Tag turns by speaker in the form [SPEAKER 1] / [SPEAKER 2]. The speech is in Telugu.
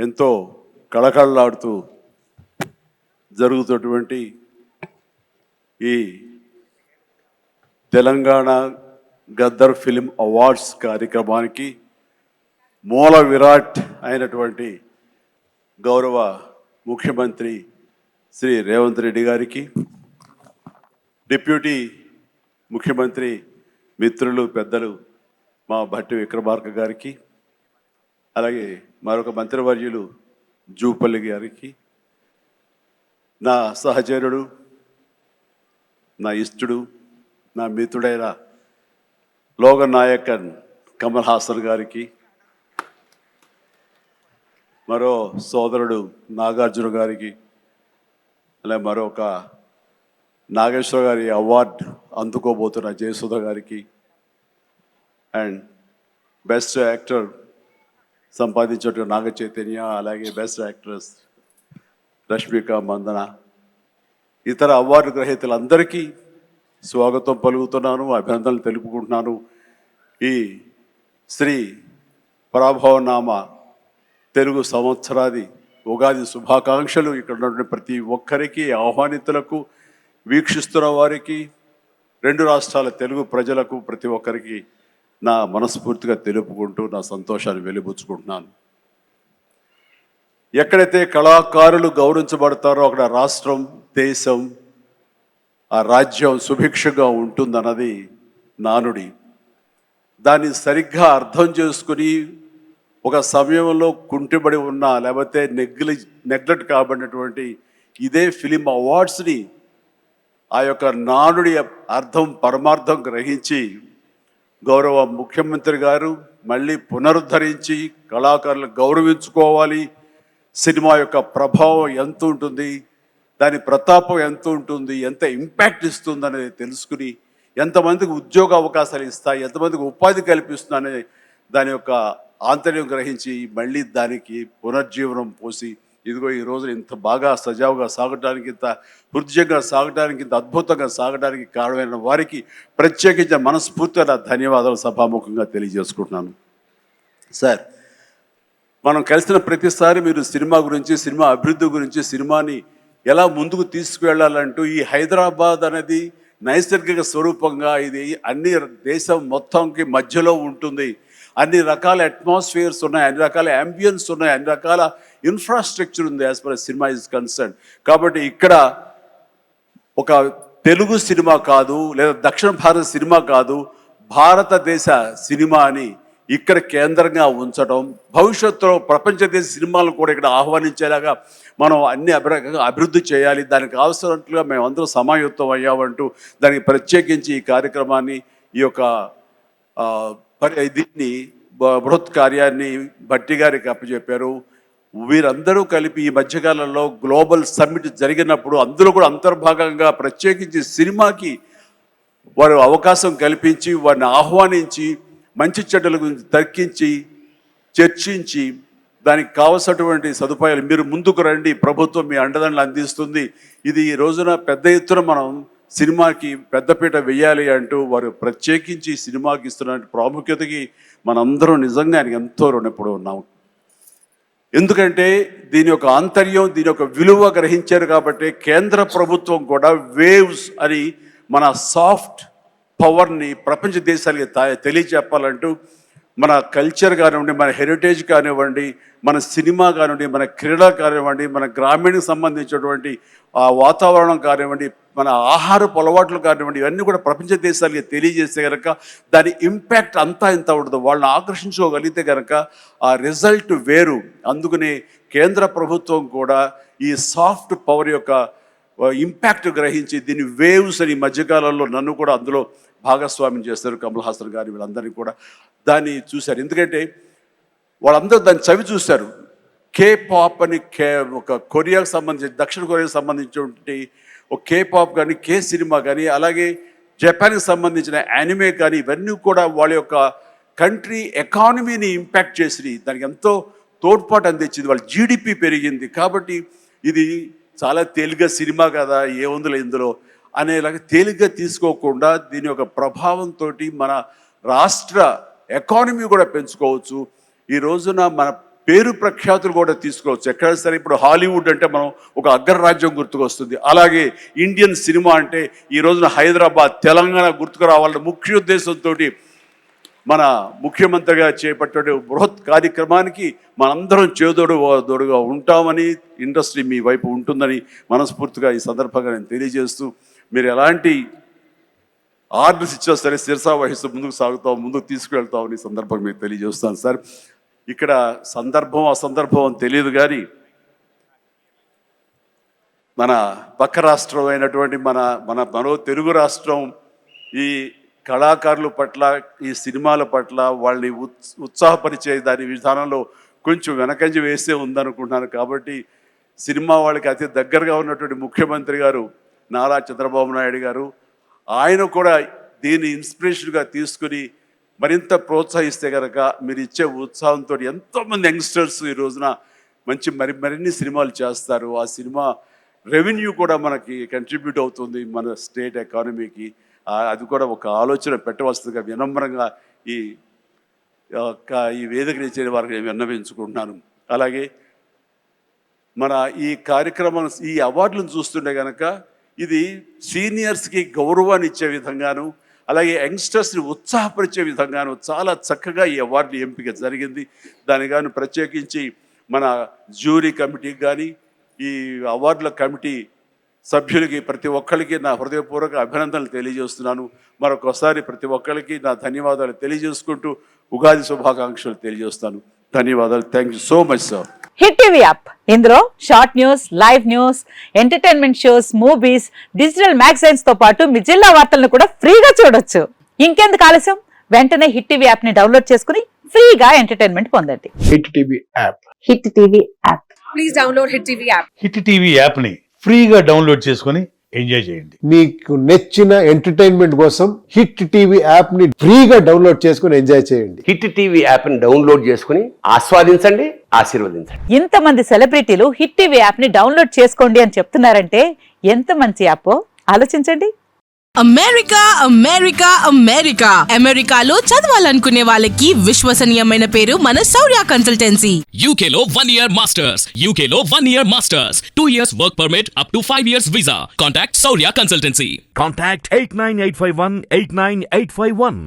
[SPEAKER 1] ఎంతో కళకళలాడుతూ జరుగుతున్నటువంటి ఈ తెలంగాణ గద్దర్ ఫిలిం అవార్డ్స్ కార్యక్రమానికి మూల విరాట్ అయినటువంటి గౌరవ ముఖ్యమంత్రి శ్రీ రేవంత్ రెడ్డి గారికి, డిప్యూటీ ముఖ్యమంత్రి మిత్రులు పెద్దలు మా భట్టి విక్రమార్క గారికి, అలాగే మరొక మంత్రివర్యులు జూపల్లి గారికి, నా సహచరుడు, నా ఇష్టడు, నా మిత్రుడైన లోగన్ నాయకన్ కమల్ హాసన్ గారికి, మరో సోదరుడు నాగార్జున గారికి, అలాగే మరొక నాగేశ్వర గారి అవార్డు అందుకోబోతున్న జయసుధ గారికి, అండ్ బెస్ట్ యాక్టర్ సంపాదించిన నాగ చైతన్య, అలాగే బెస్ట్ యాక్ట్రెస్ రష్మిక మందన, ఇతర అవార్డు గ్రహీతలందరికీ స్వాగతం పలుకుతున్నాను, అభినందనలు తెలుపుకుంటున్నాను. ఈ శ్రీ పరాభవనామ తెలుగు సంవత్సరాది ఉగాది శుభాకాంక్షలు ఇక్కడ ఉన్నటువంటి ప్రతి ఒక్కరికి, ఆహ్వానితులకు, వీక్షిస్తున్న వారికి, రెండు రాష్ట్రాల తెలుగు ప్రజలకు ప్రతి ఒక్కరికి నా మనస్ఫూర్తిగా తెలుపుకుంటూ నా సంతోషాన్ని వెలిబుచ్చుకుంటున్నాను. ఎక్కడైతే కళాకారులు గౌరవించబడతారో అక్కడ రాష్ట్రం, దేశం, ఆ రాజ్యం సుభిక్షంగా ఉంటుందన్నది నానుడి. దాన్ని సరిగ్గా అర్థం చేసుకుని ఒక సమయంలో కుంటిబడి ఉన్న, లేకపోతే నెగ్లెక్ట్ కాబడినటువంటి ఇదే ఫిలిం అవార్డ్స్ని ఆ యొక్క నానుడి అర్థం పరమార్థం గ్రహించి గౌరవ ముఖ్యమంత్రి గారు మళ్ళీ పునరుద్ధరించి కళాకారులు గౌరవించుకోవాలి, సినిమా యొక్క ప్రభావం ఎంత ఉంటుంది, దాని ప్రతాపం ఎంత ఉంటుంది, ఎంత ఇంపాక్ట్ ఇస్తుంది అనేది తెలుసుకుని ఎంతమందికి ఉద్యోగ అవకాశాలు ఇస్తాయి, ఎంతమందికి ఉపాధి కల్పిస్తుంది అనే దాని యొక్క ఆంతర్యం గ్రహించి మళ్ళీ దానికి పునర్జీవనం పోసి ఇదిగో ఈ రోజు ఇంత బాగా సజావుగా సాగడానికి, ఇంత హృదయంగా సాగడానికి, ఇంత అద్భుతంగా సాగడానికి కారణమైన వారికి ప్రత్యేకించిన మనస్ఫూర్తిగా ధన్యవాదాలు సభాముఖంగా తెలియజేసుకుంటున్నాను. సార్, మనం కలిసిన ప్రతిసారి మీరు సినిమా గురించి, సినిమా అభివృద్ధి గురించి, సినిమాని ఎలా ముందుకు తీసుకువెళ్ళాలంటూ ఈ హైదరాబాద్ అనేది నైసర్గిక స్వరూపంగా ఇది అన్ని దేశం మొత్తంకి మధ్యలో ఉంటుంది, అన్ని రకాల అట్మాస్ఫియర్స్ ఉన్నాయి, అన్ని రకాల అంబియన్స్ ఉన్నాయి, అన్ని రకాల ఇన్ఫ్రాస్ట్రక్చర్ ఉంది as for cinema is concern. కాబట్టి ఇక్కడ ఒక తెలుగు సినిమా కాదు, లేదా దక్షిణ భారత సినిమా కాదు, భారతదేశ సినిమా అని ఇక్కడ కేంద్రంగా ఉంచడం, భవిష్యత్తులో ప్రపంచ దేశ సినిమాలను కూడా ఇక్కడ ఆహ్వానించేలాగా మనం అన్ని అభివృద్ధి చేయాలి, దానికి అవసరమైనట్లుగా మేము అందరూ సమాయుత్తం అయ్యామంటూ దానికి ప్రత్యేకించి ఈ కార్యక్రమాన్ని, ఈ యొక్క దీన్ని బృహత్ కార్యాన్ని భట్టి గారికి అప్పచెప్పారు. వీరందరూ కలిపి ఈ మధ్యకాలంలో గ్లోబల్ సమ్మిట్ జరిగినప్పుడు అందులో కూడా అంతర్భాగంగా ప్రత్యేకించి సినిమాకి వారు అవకాశం కల్పించి, వారిని ఆహ్వానించి, మంచి చెడ్డల గురించి తర్కించి, చర్చించి, దానికి కావలసినటువంటి సదుపాయాలు మీరు ముందుకు రండి, ప్రభుత్వం మీ అండదండలు అందిస్తుంది, ఇది ఈ రోజున పెద్ద ఎత్తున మనం సినిమాకి పెద్దపీట వెయ్యాలి అంటూ వారు ప్రత్యేకించి సినిమాకి ఇస్తున్న ప్రాముఖ్యతకి మనందరం నిజంగా ఆయనకి ఎంతో రుణపడి ఉన్నాము. ఎందుకంటే దీని యొక్క ఆంతర్యం, దీని యొక్క విలువ గ్రహించారు కాబట్టి కేంద్ర ప్రభుత్వం కూడా వేవ్స్ అని మన సాఫ్ట్ పవర్ని ప్రపంచ దేశాలకి తెలియజెప్పాలంటూ మన కల్చర్ కానివ్వండి, మన హెరిటేజ్ కానివ్వండి, మన సినిమా కానివ్వండి, మన క్రీడ కానివ్వండి, మన గ్రామీణకు సంబంధించినటువంటి ఆ వాతావరణం కానివ్వండి, మన ఆహారపు అలవాట్లు కానివ్వండి, ఇవన్నీ కూడా ప్రపంచ దేశాలకి తెలియజేస్తే కనుక దాని ఇంపాక్ట్ అంతా ఇంత ఉండదు. వాళ్ళని ఆకర్షించుకోగలిగితే కనుక ఆ రిజల్ట్ వేరు. అందుకనే కేంద్ర ప్రభుత్వం కూడా ఈ సాఫ్ట్ పవర్ యొక్క ఇంపాక్ట్ గ్రహించి దీని వేవ్స్ అని మధ్యకాలంలో నన్ను కూడా అందులో భాగస్వామ్యం చేస్తారు, కమల్ హాసన్ గారు, వీళ్ళందరినీ కూడా దాన్ని చూశారు. ఎందుకంటే వాళ్ళందరూ దాన్ని చవి చూశారు. కే పాప్ అని ఒక కొరియాకు సంబంధించి, దక్షిణ కొరియాకు సంబంధించినటువంటి ఒక కే పాప్ కానీ, కే సినిమా కానీ, అలాగే జపాన్కి సంబంధించిన యానిమే కానీ, ఇవన్నీ కూడా వాళ్ళ యొక్క కంట్రీ ఎకానమీని ఇంపాక్ట్ చేసి దానికి ఎంతో తోడ్పాటు అందించింది, వాళ్ళ జీడిపి పెరిగింది. కాబట్టి ఇది చాలా తేలిగ్గా సినిమా కదా, ఏముందిలే ఇందులో అనేలాగా తేలిగ్గా తీసుకోకుండా దీని యొక్క ప్రభావంతో మన రాష్ట్ర ఎకానమీ కూడా పెంచుకోవచ్చు. ఈ రోజున మన పేరు ప్రఖ్యాతులు కూడా తీసుకోవచ్చు. ఎక్కడ సరే ఇప్పుడు హాలీవుడ్ అంటే మనం ఒక అగ్రరాజ్యం గుర్తుకొస్తుంది. అలాగే ఇండియన్ సినిమా అంటే ఈ రోజున హైదరాబాద్, తెలంగాణ గుర్తుకు రావాలన్న ముఖ్య ఉద్దేశంతో మన ముఖ్యమంత్రిగా చేపట్టే బృహత్ కార్యక్రమానికి మనందరం చేదోడుగా ఉంటామని, ఇండస్ట్రీ మీ వైపు ఉంటుందని మనస్ఫూర్తిగా ఈ సందర్భంగా నేను తెలియజేస్తూ, మీరు ఎలాంటి ఆర్డర్స్ ఇచ్చినా సరే శిరసా వహిస్తూ ముందుకు తీసుకువెళ్తామని సందర్భంగా మీకు తెలియజేస్తాను సార్. ఇక్కడ సందర్భం అసందర్భం అని తెలియదు కానీ మన పక్క రాష్ట్రం అయినటువంటి మన తెలుగు రాష్ట్రం ఈ కళాకారుల పట్ల, ఈ సినిమాల పట్ల వాళ్ళని ఉత్సాహపరిచే దాని విధానంలో కొంచెం వెనకంజ వేసే ఉందనుకుంటున్నాను. కాబట్టి సినిమా వాళ్ళకి అతి దగ్గరగా ఉన్నటువంటి ముఖ్యమంత్రి గారు నారా చంద్రబాబు నాయుడు గారు, ఆయన కూడా దీన్ని ఇన్స్పిరేషన్గా తీసుకుని మరింత ప్రోత్సహిస్తే కనుక మీరు ఇచ్చే ఉత్సాహంతో ఎంతోమంది యంగ్స్టర్స్ ఈ రోజున మరిన్ని సినిమాలు చేస్తారు. ఆ సినిమా రెవెన్యూ కూడా మనకి కంట్రిబ్యూట్ అవుతుంది మన స్టేట్ ఎకానమీకి. అది కూడా ఒక ఆలోచన పెట్టవలసిందిగా వినమ్రంగా ఈ వేదికని ఇచ్చే వారికి నేను విన్నవించుకుంటున్నాను. అలాగే మన ఈ కార్యక్రమం, ఈ అవార్డులను చూస్తుంటే కనుక ఇది సీనియర్స్కి గౌరవాన్ని ఇచ్చే విధంగాను, అలాగే యంగ్స్టర్స్ని ఉత్సాహపరిచే విధంగాను చాలా చక్కగా ఈ అవార్డు ఎంపిక జరిగింది. దాని కానీ ప్రత్యేకించి మన జ్యూరీ కమిటీకి కానీ, ఈ అవార్డుల కమిటీ సభ్యులకి ప్రతి ఒక్కరికి నా హృదయపూర్వక అభినందనలు తెలియజేస్తున్నాను. మరొకసారి ప్రతి ఒక్కరికి నా ధన్యవాదాలు తెలియజేసుకుంటూ ఉగాది శుభాకాంక్షలు తెలియజేస్తాను. ధన్యవాదాలు. Thank you so much sir.
[SPEAKER 2] Hit TV app, ఇందులో short news, live news, entertainment shows, movies, digital magazines తో పాటు మీ జిల్లా వార్తలను కూడా ఫ్రీగా చూడొచ్చు. ఇంకెందుకు ఆలస్యం, వెంటనే హిట్ టీవీ యాప్ ని డౌన్లోడ్ చేసుకుని ఫ్రీగా ఎంటర్టైన్మెంట్ పొందండి.
[SPEAKER 3] Hit TV app.
[SPEAKER 2] Hit TV app.
[SPEAKER 4] Please download hit TV app.
[SPEAKER 5] Hit TV app ని ఫ్రీగా డౌన్లోడ్ చేసుకుని ఎంజాయ్ చేయండి.
[SPEAKER 3] మీకు నచ్చిన ఎంటర్టైన్మెంట్ కోసం హిట్ టీవీ యాప్ ని ఫ్రీగా డౌన్లోడ్ చేసుకుని ఎంజాయ్ చేయండి.
[SPEAKER 6] హిట్ టీవీ యాప్ ని డౌన్లోడ్ చేసుకుని ఆస్వాదించండి, ఆశీర్వదించండి.
[SPEAKER 2] ఇంతమంది సెలబ్రిటీలు హిట్ టీవీ యాప్ ని డౌన్లోడ్ చేసుకోండి అని చెప్తున్నారంటే ఎంత మంచి యాప్ ఆలోచించండి.
[SPEAKER 4] అమెరికా అమెరికా అమెరికా అమెరికాలో చదవాలనుకునే వాళ్ళకి విశ్వసనీయమైన పేరు మన శౌర్య కన్సల్టెన్సీ.
[SPEAKER 7] UK లో 1 year masters, UK లో 1 year masters, 2 years work permit up to 5 years visa. Contact Saurya Consultancy.
[SPEAKER 8] Contact 89851 89851.